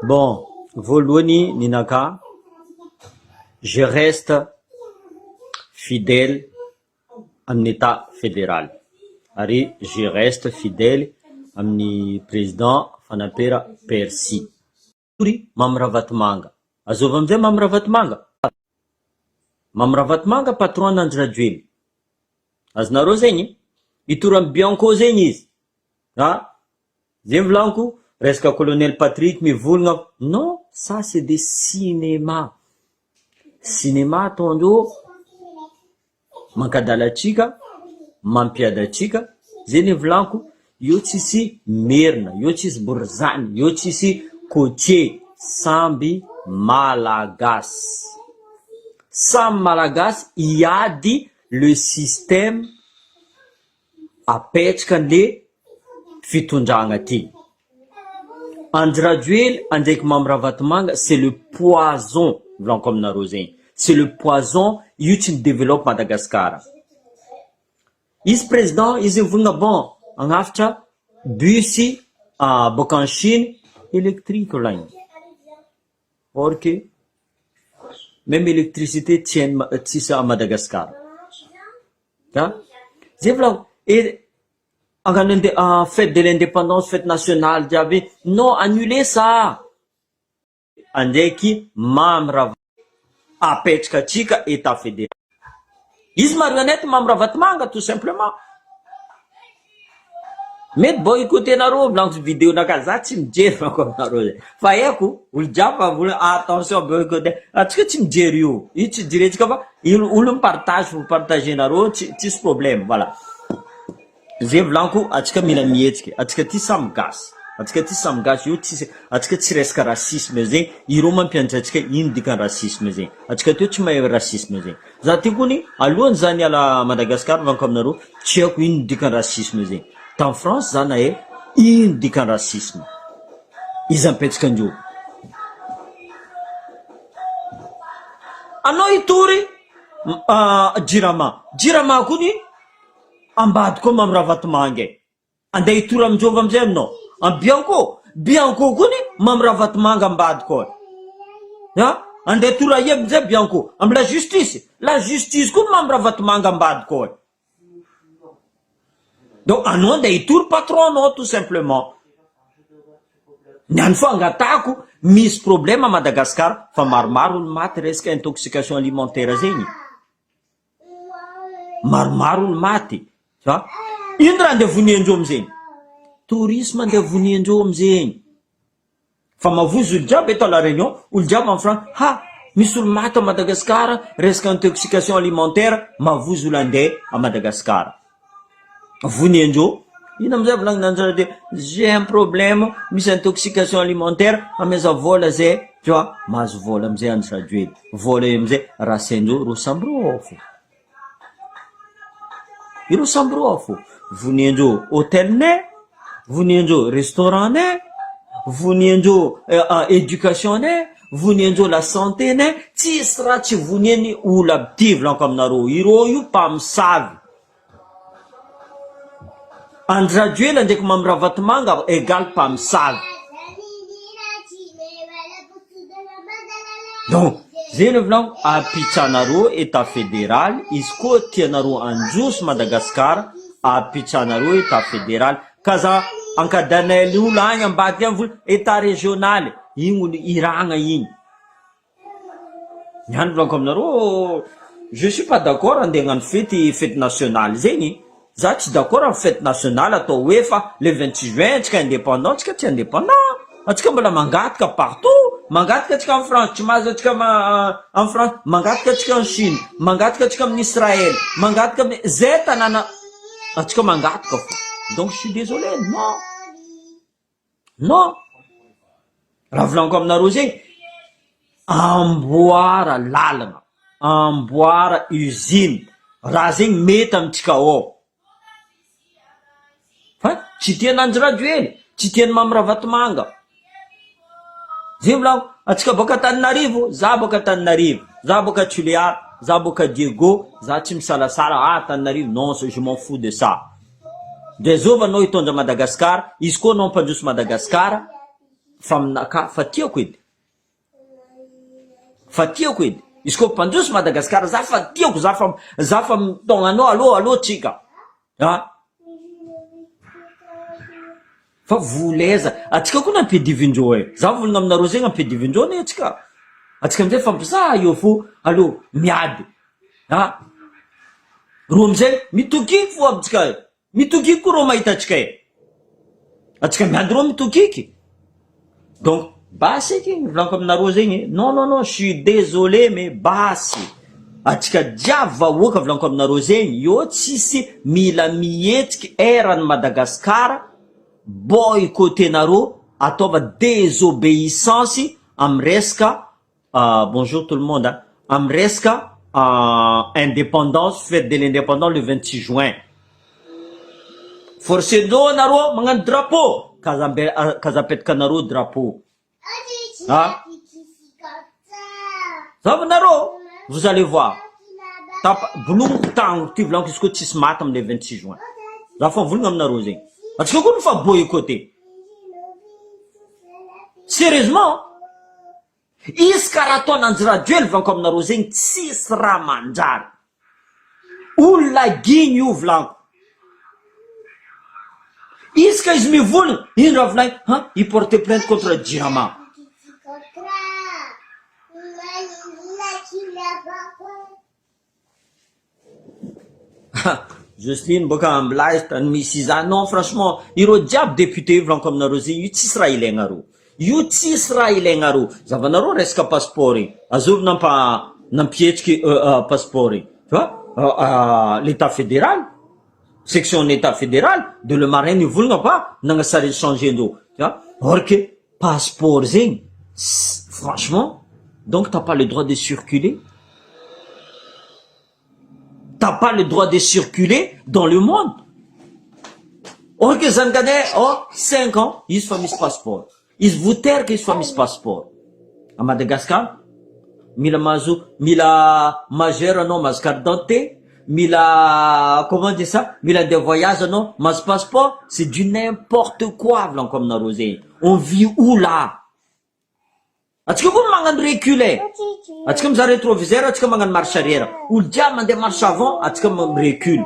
Bon, voalohany ninaka, je reste fidèle amin'ny état fédéral. Ary je reste fidèle amin'ny président Fanapera Persy. Ry Mamy Ravatomanga. Azova amizay Mamy Ravatomanga. Mamy Ravatomanga patron an'Andry Rajoelina. Azonareo zegny, itory amin'ny Bianco zegny izy. Zay volaniko, resaka colonel Patrick mivolagna. Non, ça c'est des cinémas. Cinéma ataondreo mankadala atsika, mampiada atsika. Zay ny volaniko, io tsisy merina, io tsisy borizany, io tsisy côtier, samby malagasy. Samby malagasy iady le système apetraka an'le fitondragna ty. Andry Rajoelina andraiky Mamy Ravatomanga, c'est le poison, volaniko aminareo zegny. C'est le poison, io tsy midéveloppe Madagascar. Izy président, izy mivolagna bon, agnafatra busy boka en Chine, électrique laigny. Or que même électricité tsisy à Madagascar. Zay volaniko. Et fête de l'indépendance, fête nationale, diaby. Non, annulez ça. Andraiky Mamy Ravatomanga apetraka atsika état fédéral. Izy marionnette Mamy Ravatomanga tout simplement. Mety bo écouter nareo volaniko vidéo nakaza tsy mijery manko aminareo. Fa haiko olo jiaby vola attention bo écouter. Atsika tsy mijery io. Io tsy diretsika fa olo mipartage vous partagez nareo tsisy problème, voilà. Zay volaniko atsika mila mihetsika, atsika ty samy gasy. Atsika ty samy gasy io tsisy, atsika tsy resaka racisme zegny, ireo mampianatra atsika ino dikan'ny racisme zegny. Atsika ty tsy mahay racisme zegny. Za ty kony alohany zany ala Madagascar vanko aminareo, tsy haiko ino dikan'ny racisme zegny. Ta France za nahay ino dikan'ny racisme. Izy apetraka andreo. Anao itory jirama kony ambady koa Mamy Ravatomanga. Andeha itory aminjova amizay aminao. An Bianco kony Mamy Ravatomanga ambady koa. Andeha itory aia amizay Bianco. Am la justice koa Mamy Ravatomanga ambady koa. Donc anao andeha itory patron anao tout simplement. Niany fa angatako misy problème à Madagascar fa maromaro olo maty resaka intoxication alimentaire zegny. Maromaro olo maty. Ino raha andeha voniandreo amizegny? Tourisme andeha voniandreo amizegny. Fa mavozo olo jiaby eto à la Réunion, olo jiaby en France, misy olo maty à Madagascar, resaka intoxication alimentaire, mavozo olo andeha à Madagascar. Voniandreo, ino amizay volagninandreo de j'ai un problème, misy intoxication alimentaire, ameza vola zay, tu vois, mahazo vola amizay Andry Rajoelina. Vola amizay rasaindreo ro samby ro fo. Iro samby ro fo. Voniandreo hôtel ne, voniandreo restaurant ne, voniandreo éducation ne, voniandreo la santé ne, tsisy raha tsy voniany olo aby ty volaniko aminareo. Iro io mpamosavy. Andry Rajoelina ndraiky Mamy Ravatomanga égal mpamosavy. Donc zay ny volaniko apitsanareo état fédéral, izy koa tianareo androso Madagascar, apitsanareo état fédéral. Kaza ankadanay olo agny ambady agny vola état régional, igny olo iragna igny. Niany volaniko aminareo, je suis pas d'accord andeha hagnano fête nationale zegny. Za tsy d'accord amin'ny fête nationale atao hoe fa le 26 juin tsika indépendant, tsika tsy indépendant. Atsika mbola mangataka partout. Mangataka atsika en France, tsy mahazo atsika en France, mangataka atsika en Chine, mangataka atsika amin'ny Israël, mangataka amin'ny zay tanàna atsika mangataka fo. Donc je suis désolé, non. Non. Raha volaniko aminareo zegny, amboara lalana, amboara usine. Raha zegny mety amitsika ao. Fa tsy tian'Andry Rajoelina, tsy tian'ny Mamy Ravatomanga. Zay volaniko, atsika boka Antananarivo, za boka Antananarivo, za boka Toliara, za boka Diego, za tsy misalasala Antananarivo, non, je m'en fous de ça. De zova anao hitondra Madagascar, izy koa anao mpandroso Madagascar, faminaka fa tiako edy izy koa mpandroso Madagasikara za fa tiako za fa mitognanao allo tsika fa voleza atsika koa nampidivindreo za volagna aminareo zegny ampidivindreo ne atsika amizay fampizaha eo fo allo miady ro amizay mitokiky fo amitsika mitokiky koa ro mahita atsika atsika miady ro mitokiky donc basy eky volaniko aminareo zegny non je suis désolé mais basy atsika jiaby vahoaka volaniko aminareo zegny io tsisy mila mihetsiky erany Madagasikara boycottenareo ataova désobéissance amy resaka bonjour tout le monde amy resaka indépendance fête de l'indépendance le 26 juin forcendreo nareo magnano drapeau kazapetrakanareo drapeau zavanareo vous allez voir bologno tagno ty volaniko izy koa tsisy maty amy le 26 juin za fa volagna aminareo zegny atsika koa nofa boycotté sérieusement izy karaha ataonanjy radio ely volaniko aminareo zegny tsisy raha manjary olona giny io volaniko izy ka izy mivolagna ino raha volagny iporte plainte contre Jirama Jocelyne boka mbilazy tany misy zany non franchement ireo jiaby député volaniko aminareo zegny io tsisy raha ilagnareo zavanareo resaka passeport igny azovy nampihetsiky passeport igny tu vois l'état fédéral section d'état fédéral de le marin nivolagna pa nagnasary changer ndreo tu vois or que passeport zegny franchement donc t'as pas le droit de circuler t'as pas le droit de circuler dans le monde. Or que zany gane 5 ans izy fa misy passeport izy voteraka izy fa misy passeport à Madagascar mila majeur anao mahazo carte d'identité mila comment dire ça mila de voyage anao mahazo passeport c'est du n'importe quoi volaniko aminareo zegny on vit où là atsika koa magnano reculer atsika mizaha rétroviseur atsika magnano marche arrière olo jiaby mandeha marche avant atsika recule.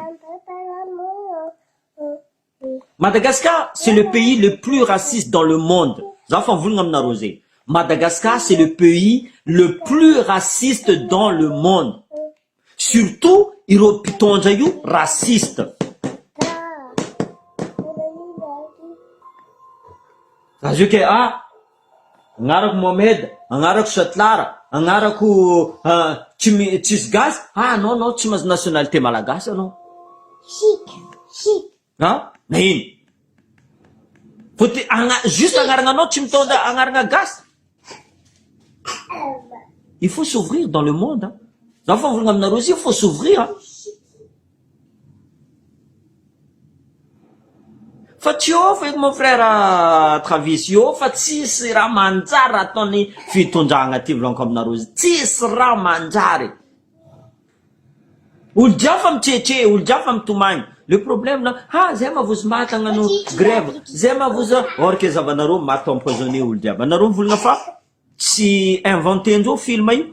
Madagascar c'est le pays le plus raciste dans le monde za fa volagna aminareo zegny Madagascar c'est le pays le plus raciste dans le monde surtout ireo mpitondra io raciste azo ke agnarako Mohamed agnarako Satlara agnarako tsisy gasy non tsy mahazo nationalité malagasy anao chic na ino faut juste agnaragnanao tsy mitondra agnaragna gasy il faut s'ouvrir dans le monde za fa volagna aminareo izy il faut s'ouvrir fa tsy ofa eky mon frère Travis io fa tsisy raha manjary ataony fitondragna ty volaniko aminareo izy tsisy raha manjary olo jiaby fa mitretre olo jiaby fa mitomagny le problème na zay mavozo maty agnano grève zay mavozo or que zavanareo maty empoisonné olo jiaby anareo mivolagna fa tsy inventé ndreo film io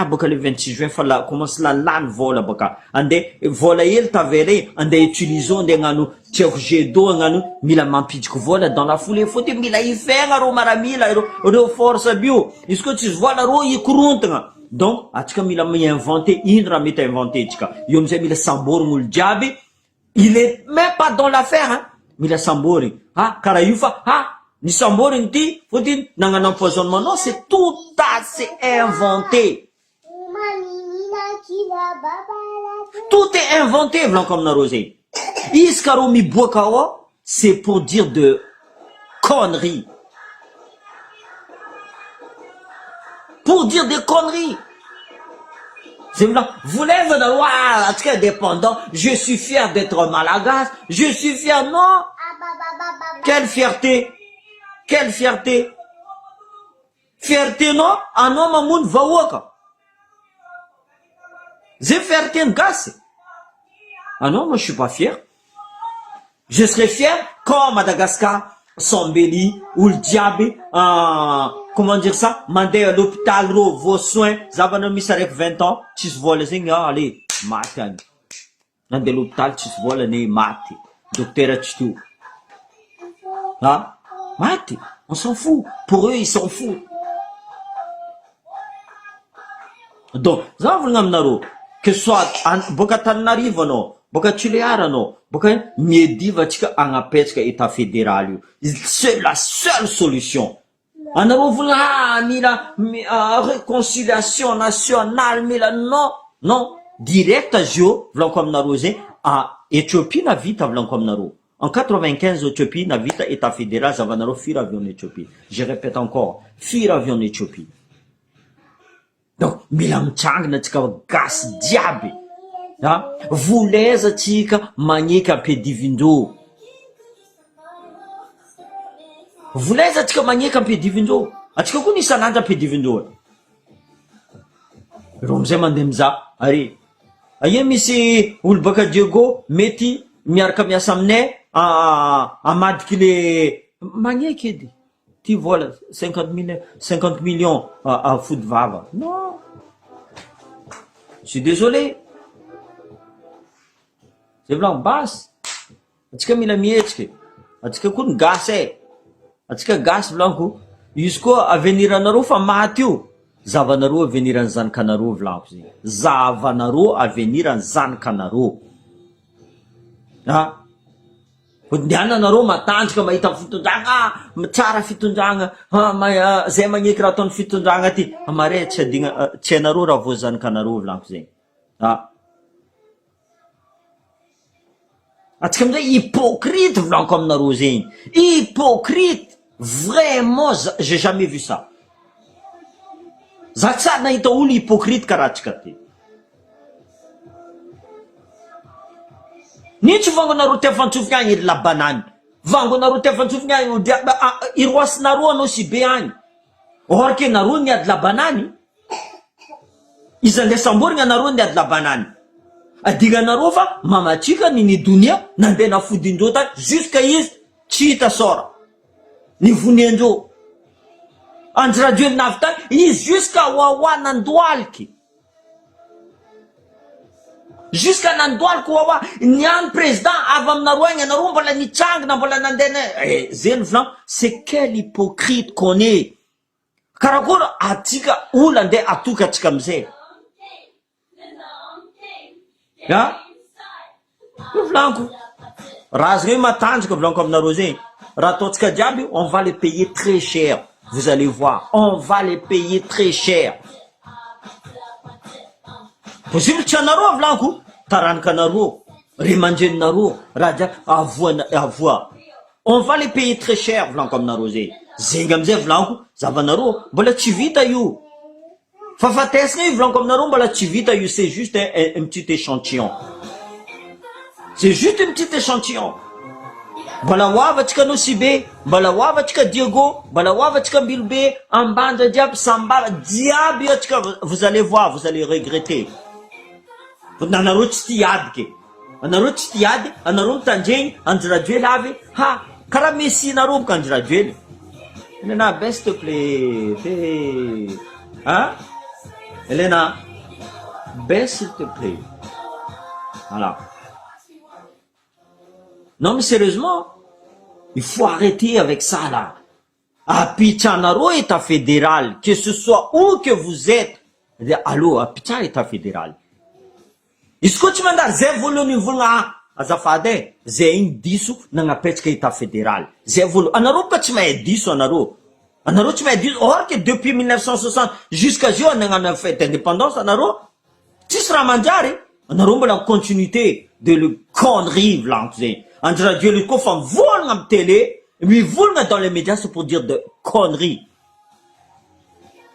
boka le 26 juin fa commence lany vola boka ande vola hely tavere ande utiliser ande agnano tiako jet d'eau agnano mila mampidiky vola dans la foulée faut mila ifegna ro maramila reo force bio izy koa tsisy vola ro ikorontagna donc atsika mila mi-inventé ino raha mety inventé tsika io amizay mila samborigny olo jiaby il est même pas dans l'affaire mila samborigny karaha io fa ni samborigny ty fotiny nagnano empoisonnement non c'est tout c'est inventé tout est inventé volaniko aminareo zegny izy ka ro miboaka ao c'est pour dire de conneries c'est là vous lèvez de voir très dépendant je suis fier d'être malagasy je suis fier non quelle fierté non anao mamono vahoaka zay fierté gasy non moi je suis pas fier je serais fier quand Madagascar Sambeli, Ouldiabi, comment dire ça, mandé à l'hôpital, vos soins, zavana mis avec 20 ans, tu se vois les allez, matin. Dans de l'hôpital, tu se vois le nez, mati. Docteur, tu tout. Hein? Mati. On s'en fout. Pour eux, ils s'en foutent. Donc, que ce soit, Bokatanarivo, non, Bokatuliara, non, Boka, Niediva, tika, Angapetska, État fédéral. C'est la seule solution. On a voulu, réconciliation nationale, mais là, non, non, direct à Jio, vlan comme Narosé, à Éthiopie, na vite, vlan comme Naro. En 95, Éthiopie, na vite, État fédéral, Zavanaro, fuir avion Éthiopie. Je répète encore, fuir avion Éthiopie. Donc, milam chang na tika gas diaby. Vuleza tika magneka pedivindo. Vuleza tika magneka pedivindo. Atika koa nisan'andra pedivindo. Ro mizay mandeha miza, ary. Aia misy olo baka Diego mety miaraka miasa aminay amadiky le magneky edy. Ty vola 50 millions à fody vava. Non. Je suis désolé. C'est vraiment basse. Atsika mila mietsiky. Atsika koa ny gasy e. Atsika gasy vlanko. Izy koa avenir anareo fa maty io. Zavanareo avenir ny zanakanareo vlanko zegny. Zavanareo avenir ny zanakanareo. Ndiana anareo matanjaka mahita fitondragna, tsara fitondragna, zay magneky raha ataon'ny fitondragna ty. Mare tsy adigna, tsy anareo raha vo zanakanareo vlanko zegny. Atsika amizay hypocrite vlanko aminareo zegny. Hypocrite. Vraiment, j'ai jamais vu ça. Za tsara nahita olo hypocrite karaha atsika ty. Nitsy vangonareo ty afantsofiny agny ery labanany. Vangonareo ty afantsofiny agny iroasinareo anao si be agny. Or ke nareo niady labanany. Izy andesamborigna nareo niady labanany. Adiganareo fa mamatsika ny donia nandeha nafodindreo tany jusqu'à izy tsy hita sora. Ny voniandreo. Anjiradio navy tany izy jusqu'à wawa nandoaliky. Jusqu'à nandoaliky wawa niany président avy aminareo agny anareo mbola nitsangina mbola nandena. Zeny vlan, c'est quel hypocrite qu'on est. Karakory atsika olo andeha atoka atsika amizay. Vlanko. Raha zay matanjaka vlanko aminareo zegny. Raha ataontsika diaby, on va les payer très cher. Vous allez voir, on va les payer très cher. Possible tsy anareo vlanko, taranakanareo, remandreninareo, raha avoa. On va les payer très cher vlanko aminareo zegny. Zegny amizay vlanko, zavanareo mbola tsy vita io. Fafatesina io vlanko aminareo mbola tsy vita io, c'est juste un petit échantillon. C'est juste un petit échantillon. Mbola hoavatsika anao Sibe, mbola hoavatsika Diego, mbola hoavatsika Mbilobe, Ambandra diaby, Sambala diaby io atsika, vous allez voir, vous allez regretter. Nanareo tsy tiady ke. Anareo tsy tiady, anareo mitandregny, Anjirajoely avy, karaha Messi nareo boka Anjirajoely. Elena, baisse s'il te plaît. Elena, baisse s'il te plaît. Voilà. Non mais sérieusement, il faut arrêter avec ça là. Apichanaro État fédéral, que ce soit où que vous êtes. Allô, Apichan État fédéral. Est-ce que tu m'as dit, j'ai voulu nous voir azafade, j'ai une disso, n'a pas État fédéral. J'ai voulu, anaro pas tu m'as dit, anaro. Anaro tu m'as dit, or que depuis 1960 jusqu'à jour, on a fait indépendance, anaro. Tu seras mangiare, anaro la continuité de le connerie, vlanzé. Andra Dieu le coffre en vol en télé, lui vol dans les médias, c'est pour dire de conneries.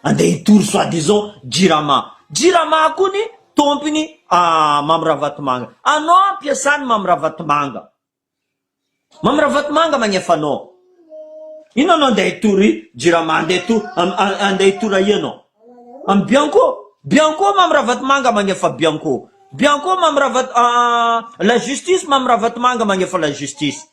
En des tours, soi-disant, Jirama. Jirama kuni, tompini, Mamravatmanga. Non, piasan Mamravatmanga. Mamravatmanga magnefano. Il non des touri, Jirama, des tours, des tours aïeno. En Bianco, Mamravatmanga magnefa Bianco. Bianco mamravat la justice mamravat manga magnefa la justice.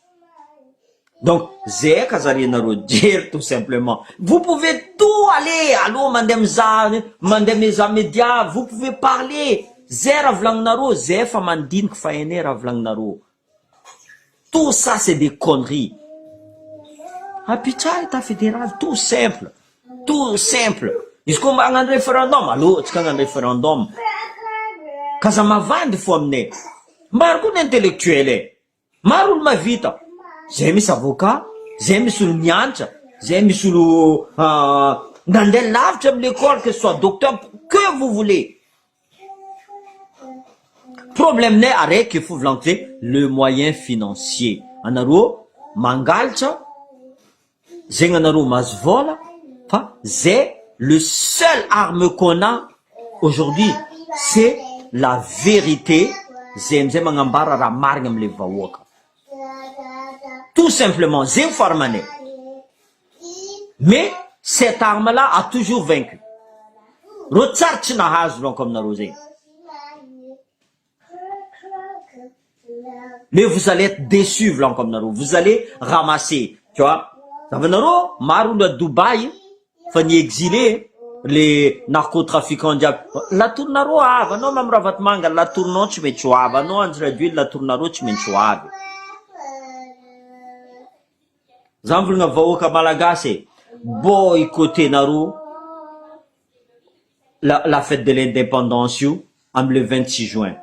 Donc, zay kazarianareo jery tout simplement. Vous pouvez tout aller, allô, mandem za média, vous pouvez parler. Zay raha volagninareo, zay fa mandiniky fa ene raha volagninareo. Tout ça, c'est des conneries. Apitray état fédéral, tout simple. Tout simple. Izy koa mba hagnano référendum, allô, tsika hagnano référendum. Kaza mavandy fo aminay. Maro koa ny intellectuel maro olo mavita. Zay misy avocat, zay misy olo mianatra, zay misy olo nandeha lavitra amin'ny l'école, que ce soit docteur, que vous voulez. Problème n'est arrêt qu'il faut vouloir le moyen financier. Anaro mangalcha, zeng anaro masvola, enfin, c'est le seul arme qu'on a aujourd'hui, c'est la vérité. Zem mangambara ra marigna amle vahoaka. Tout simplement, zeng farmané. Mais cette arme-là a toujours vaincu. Rotsarchi na hazo comme narosé. Mais vous allez être déçus, blanc comme Naro. Vous allez ramasser, tu vois. Ça veut Naro, Marou de Dubaï, Fanny exilé, les narcotrafiquants diable. La tour Naro, ah, non, même Ravat Manga, la tour non, tu mets chouava, non, André d'huile, la tour Naro, tu mets chouava. Zamvul nga vaoka malagase, boycotter Naro, la fête de l'indépendance, le 26 juin.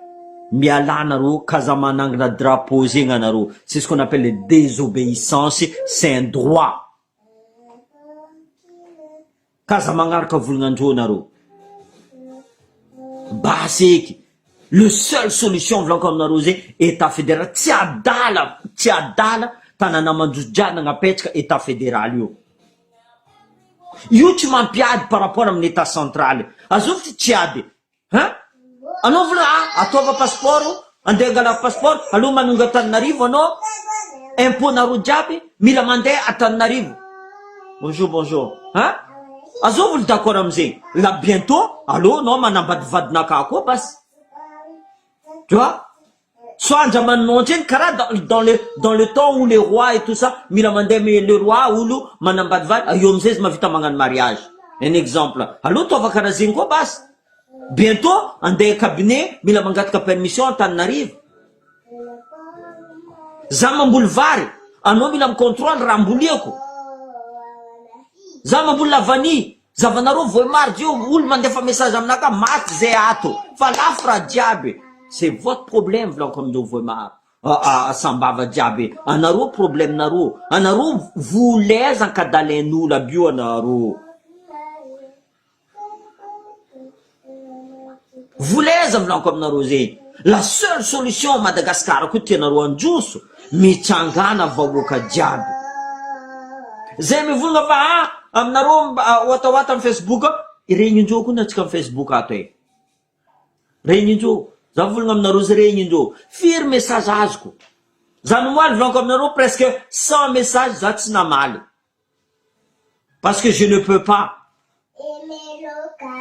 Miala naro, kazamanangna drapeau zenga naro. C'est ce qu'on appelle les désobéissances, c'est un droit. Kazamangarka vulnganjo naro. Basiki. Le seule solution comme narosé état fédéral. Tiadala, tanana manjujana nga petka état fédéral yo. Yo tu m'empiades par rapport à mon état central. Azouf ti tiade. Hein? Ano vula atova passeport, andengala passeport, alo manunga Tananarivo ano, impôt naro jiaby, mila mandeha à Tananarivo. Bonjour. Hein? Azo vula d'accord amizay. Là bientôt, alo no manambady vadinaka koa bas. Tu vois? Soit andjamanonjeny kara dans le temps où les rois et tout ça, mila mandeha mais le roi olo manambady vady, ayo amizay izy mavita magnano mariage. Un exemple. Alo tova kara zegny koa bas. Bientôt, en des cabinets, mila mangatka permission à Tananarivo. Zaman boulevard, ano mila contrôle rambuliako. Zaman boulavani, zavanaro voimar dio, oul mandefa message aminaka, mat zay ato. Fa lafra diaby. C'est votre problème, vlan comme do voimar. Sambava diaby. Anaro problème naro. Anaro vous les encadalenu la bio anaro. Vous les avez comme narosé. La seule solution à Madagascar, que tu as juste, michangana vaboka diab. Zeme vous n'avez am narom wata Facebook, réunion jo kuna tika Facebook ato. Réunion jo, zavul ngam narose réunion jo. Fir message azko. Zanoual vlon comme naro presque 100 messages zatsina mal. Parce que je ne peux pas.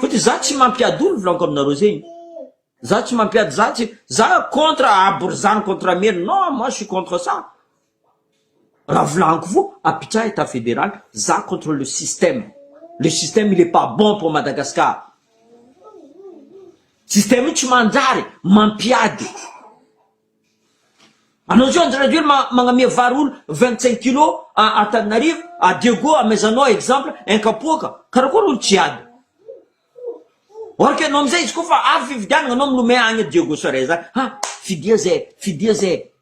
Faut que zati mampiadoul vlon comme narosé. Zati mampiad zati, za contre Abourzan contre Amir. Non, moi je suis contre ça. La vlan vous, Apita état fédéral, za contre le système. Le système il est pas bon pour Madagascar. Système tu mandare, mampiad. Anonjo on traduire mangami varoul 25 kilos à Tananarivo, à Diego, à Mesano exemple, un capoca. Karakoul tiad. Orke nom zay izy koa fa avy fividianana anao milomay agny Diego Soreza. Ah, fidia zay.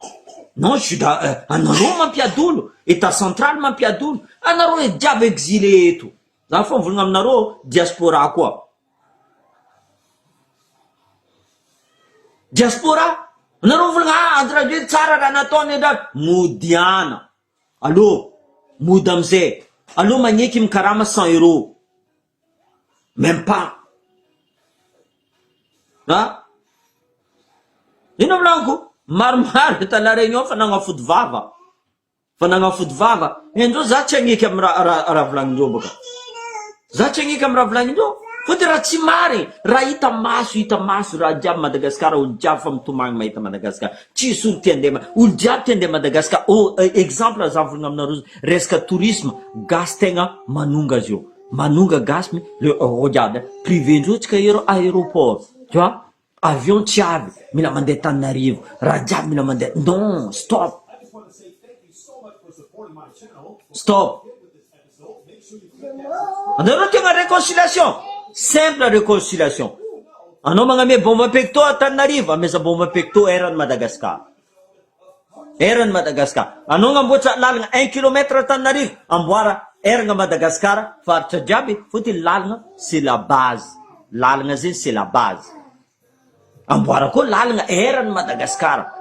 Non, je suis anareo mampiadolo, état central mampiadolo. Anareo e diaby exilé eto. Za fa mivolagna aminareo diaspora koa. Diaspora, anareo mivolagna antraduire tsara raha nataony andrano. Modiana. Allô, mody amizay. Allô magneky mikarama 100 €. Même pas. Ah? Ino blanco? Marmar ta la réunion fa nangafody vava. Endro za tsy agniky am raha volagnin-dreo boka. Za tsy agniky am raha volagnin-dreo. Fôtony raha tsy marigny raha hita maso raha jiaby Madagasikara olo jiaby fa mitomagny mahita Madagasikara tsisy olo olo jiaby tia andeha Madagasikara. Exemple azavolagna aminareo resaka tourisme gasy tegna manonga azy io, manonga gasy regarde privé-ndreo tsika aéroport tu vois, avion tsy avy mila mandeha Tananarivo, raha jiaby mila mandeha. Non, stop. Anareo tegna réconciliation, simple réconciliation. Anao magname bomba pecto à Tananarivo, ameza bomba pecto eran'ny Madagasikara. Anao gnamboatra lalagna 1 kilomètre à Tananarivo, amboara eragna Madagasikara, faritra jiaby. Fôtony lalagna c'est la base, lalagna zay c'est la base. Amboara koa lalagna eran'ny Madagasikara.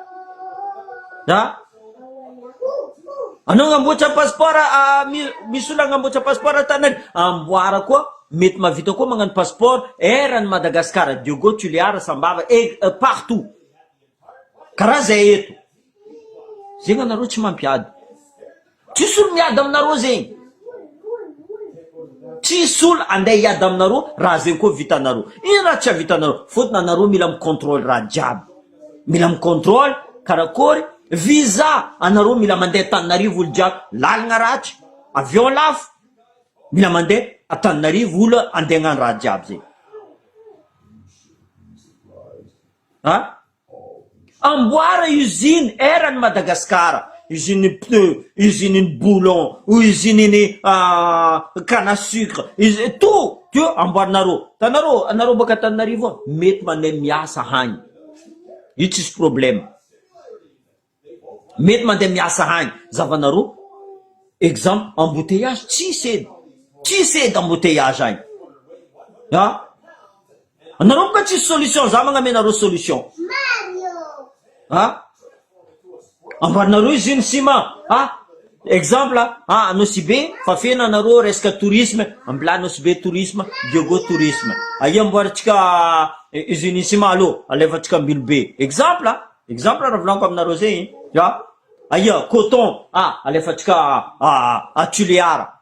Anao gnamboatra passeport misy olona gnamboatra passeport Tananarivo, amboara koa mety mavita koa magnano passeport eran'ny Madagasikara, Diogo Tuliara, Sambava et partout. Karaha zay eto. Zegny anareo tsy mampiady. Tsisy olo miady aminareo zegny. Tsisy olo andeha hiady aminareo raha zegny koa vitanareo. Ino raha tsy havitanareo? Fôtony anareo mila micontrôle raha jiaby. Mila micontrôle karakory visa, anareo mila mandeha Tananarivo olo jiaby, lalagna ratsy, avion lafo, mila mandeha a Tananarivo olo andeha hagnano raha jiaby zegny. Amboara usine eran'ny Madagasikara, usine pneu, usine boulon, usine canne à sucre, tout amboarinareo. Anareo baka Tananarivo mety mandeha miasa hagny, io tsisy problème. Mety mandeha miasa hagny, zavanareo exemple embouteillage tsisy edy embouteillage agny. Anareo boka tsisy solution, za magnamenareo solution. Amboarinareo usine ciment. Exemple Nosy-Be fa feno anareo resaka tourisme, ambila Nosy-Be tourisme, Diogo tourisme. Aia amboaritsika usine ciment alo, alefatsika Ambilobe. Exemple raha volaniko aminareo zegny. Aia coton, alefatsika Tuliara.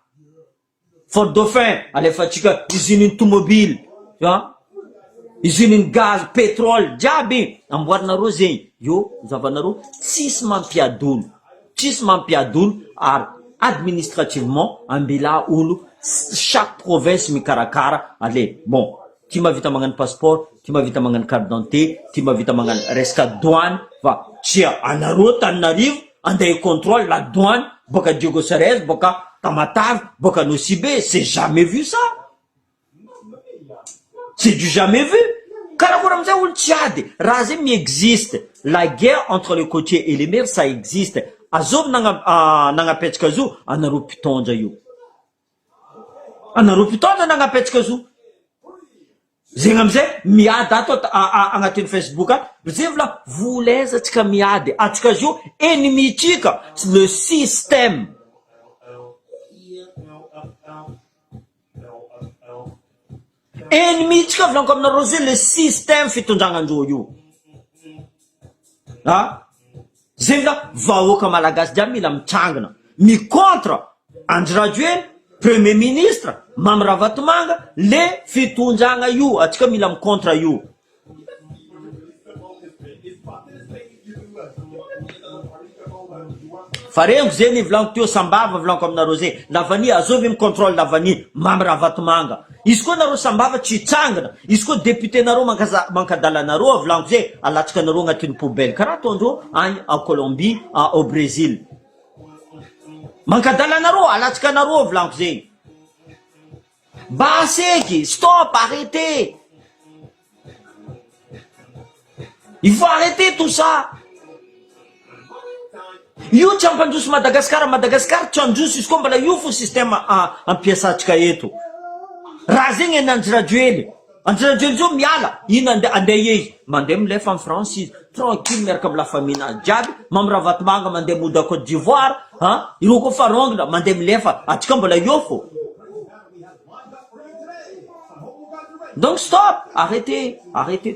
Fort Dauphin, alefatsika usine automobile. Usine gaz, pétrole, jiaby amboarinareo zegny. Io zavanareo tsisy mampiadolo, ary administrativement ambila olo chaque province mikarakara ale. Bon, ty mavita magnano passeport, ty mavita magnano carte d'identité, ty mavita magnano resaka douane, fa tsia anareo Tananarivo andeha contrôle la douane boka Diogo Sarez, boka Tamatave, boka Nosy-Be. C'est jamais vu ça. C'est du jamais vu. Karakory amizay olo tsy ady raha zay mi-existe. La guerre entre les côtiers et les mers, ça existe. Azovy nagnapetraka azo anareo mpitondra io. Anareo mpitondra nagnapetraka azo. Zegny amizay miady ato agnatin'ny Facebook zay vola volezatsika miady atsika io ennemi tsika le système. Ennemi tsika volaniko aminareo zay le système fitondragnandreo io. Zay vola vahoaka malagasy jiaby mila mitrangana mi-contre Andry Rajoelina, premier ministre Mamy Ravatomanga, le fitondragna io atsika mila mi-contre io. Farengo zegny volaniko teo, Sambava volaniko aminareo zay, lavany azovy mi-contrôle lavany Mamy Ravatomanga. Izy koa nareo Sambava tsy hitsangana, izy koa député nareo mankadalanareo volaniko zay, alatsika nareo agnatin'ny poubelle karaha ataondreo agny à Colombie, au Brésil. Mankadalanareo alatsika nareo volaniko zay. Baseky, stop, arrêtez. Il faut arrêter tout ça. Io tsy ampandroso Madagasikara tsy androso izy koa mbala io fo système ampiasatsika eto. Raha zegny Andry Rajoelina zao miala, ino andeha izy mandeha milefa en France izy tranquille miaraka amin'ny la famille jiaby. Mamy Ravatomanga mandeha mody à Côte d'Ivoire, ireo koa farongona mandeha milefa, atsika mbola io fo. Donc stop, arrêtez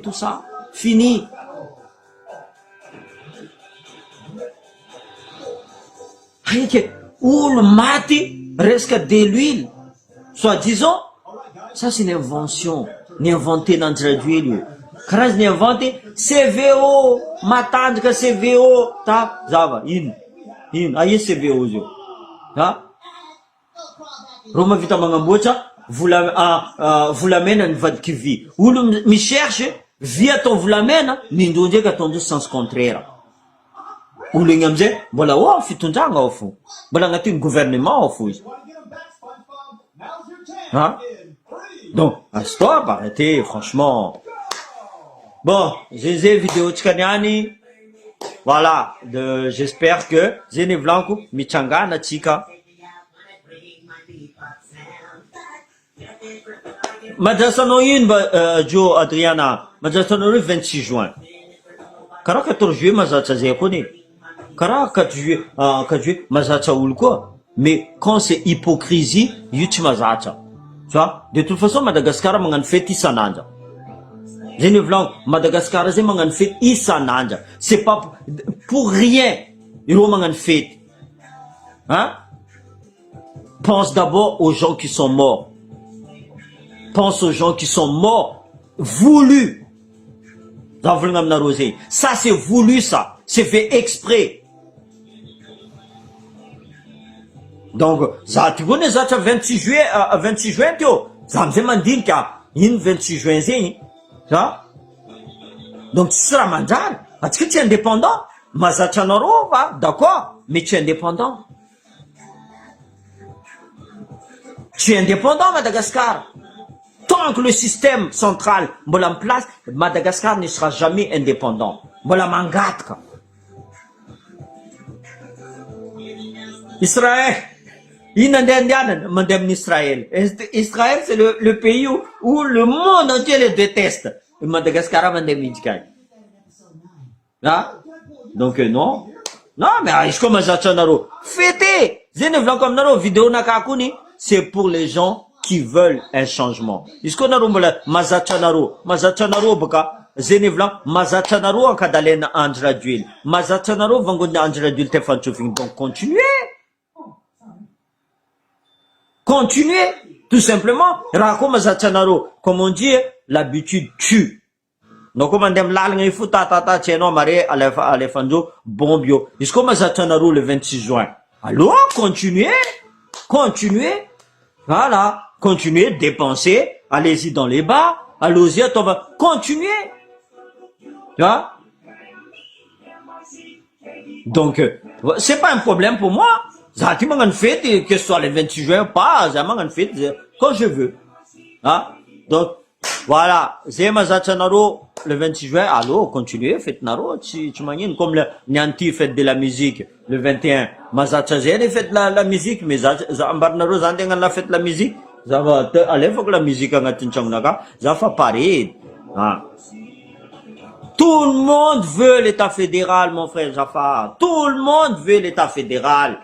tout ça, fini. Olo maty resaka de l'huile, soi-disant Ça c'est une invention. Ni inventé dans traduire. Quand ni inventé, CVO, matande que CVO, ta, zava, aïe CVO yo. Ha? Roma vita mangambocha, volamena nivady kivy. Olo mi cherche, via atao volamena, nindronje ka atao sens contraire. Olo igny amizay, mbola ao fitondragna ao fo. Mbola agnatin'ny gouvernement ao fo izy. Hein? Donc, stop, arrêtez, franchement. Bon, j'ai vidéo tchikaniani. Voilà, j'espère que Zene Blanco, Michangana Chika. Madrasano Joe Adriana, Madrasano 26 juin. Kara 14 juillet, Mazacha Zekoni. Kara 4 juillet, 4 juillet, Mazacha Ulko. Mais quand c'est hypocrisie, Yuchi Mazacha. Tu vois, de toute façon, Madagascar mangan fête isananja. Zene Blanc, Madagascar c'est mangan fête isananja. C'est pas pour rien. Ils ont mangan fête. Hein? Pense d'abord aux gens qui sont morts. Pense aux gens qui sont morts. Voulu. Ça c'est voulu ça. C'est fait exprès. Donc, ça, tu connais ça, 26 juillet, 26 juin, tu vois. Ça me fait dire qu'il y a une 26 juin, ça. Donc, tu seras mandal. Est-ce que tu es indépendant? Mazachanaro, va, d'accord, mais tu es indépendant. Tu es indépendant, Madagascar. Tant que le système central est en place, Madagascar ne sera jamais indépendant. Voilà mangatka. Israël. Israël. Israël, c'est le pays où le monde entier le déteste. Madagascar, ah? Donc, non. Non, mais est-ce que Mazachanaro? Fêtez! Vidéo nakakuni, c'est pour les gens qui veulent un changement. Est-ce qu'on a Mazachanaro? Mazachanaro, baka. Zenevlan, Mazachanaro, en kadalen Andra d'huile. Mazachanaro, vangona Andra d'huile, te fanchofing. Donc, continuez. Continuez, tout simplement. Rako Mazachanaro. Comme on dit, l'habitude tue. Donc, comme on dit, il faut tata, tcheno, maré, alefanjo, bombio. Est-ce que Mazachanaro le 26 juin? Alors, continuez. Continuez. Voilà. Continuez, dépensez. Allez-y dans les bars. Allez-y, continuez. Tu vois? Donc, c'est pas un problème pour moi. Zati mangan fête, que ce soit le 26 juin ou pas, j'ai mangan fête quand je veux. Hein? Donc, voilà. C'est Mazachanaro le 26 juin. Allô, continuez, fête Naro. Tu m'imagines comme le Nyanti fête de la musique le 21. Mazachanaro fête la musique, mais Zambarnaro Zandengan la fête la musique. Ça va, allez, faut que la musique en Gatinchangnaga, ça va pareil. Hein? Tout le monde veut l'État fédéral, mon frère Jafar. Tout le monde veut l'État fédéral.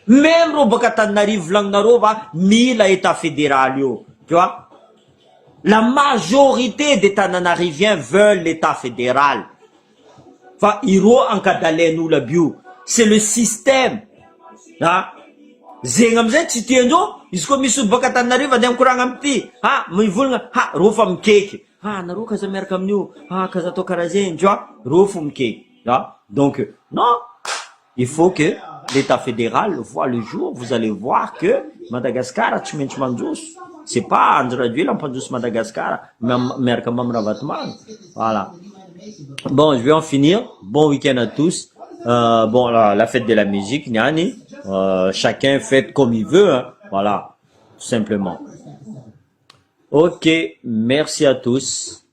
Même Robakatanariv Langnarova, ni l'État fédéral, yo. Tu vois? La majorité des Tananariviens veulent l'État fédéral. Enfin, Hiro Ankadale nous le bio. C'est le système. Hein? Zengamze Titienjo, is comme Misu Bakatanariva, dem Kurangamti. Ha, Mivulga, ha, Rofam cake. Ah, Naru Kazamerkam new. Ah, Kazato Karazen, tu vois? Rofum cake. Donc, non. Il faut que l'État fédéral voit le jour. Vous allez voir que Madagascar, c'est pas Andra d'huile, on pense Madagascar, Merkamam Ravatman. Voilà. Bon, je vais en finir. Bon week-end à tous. Bon, la fête de la musique, Niani. Chacun fête comme il veut. Hein. Voilà. Tout simplement. Ok. Merci à tous.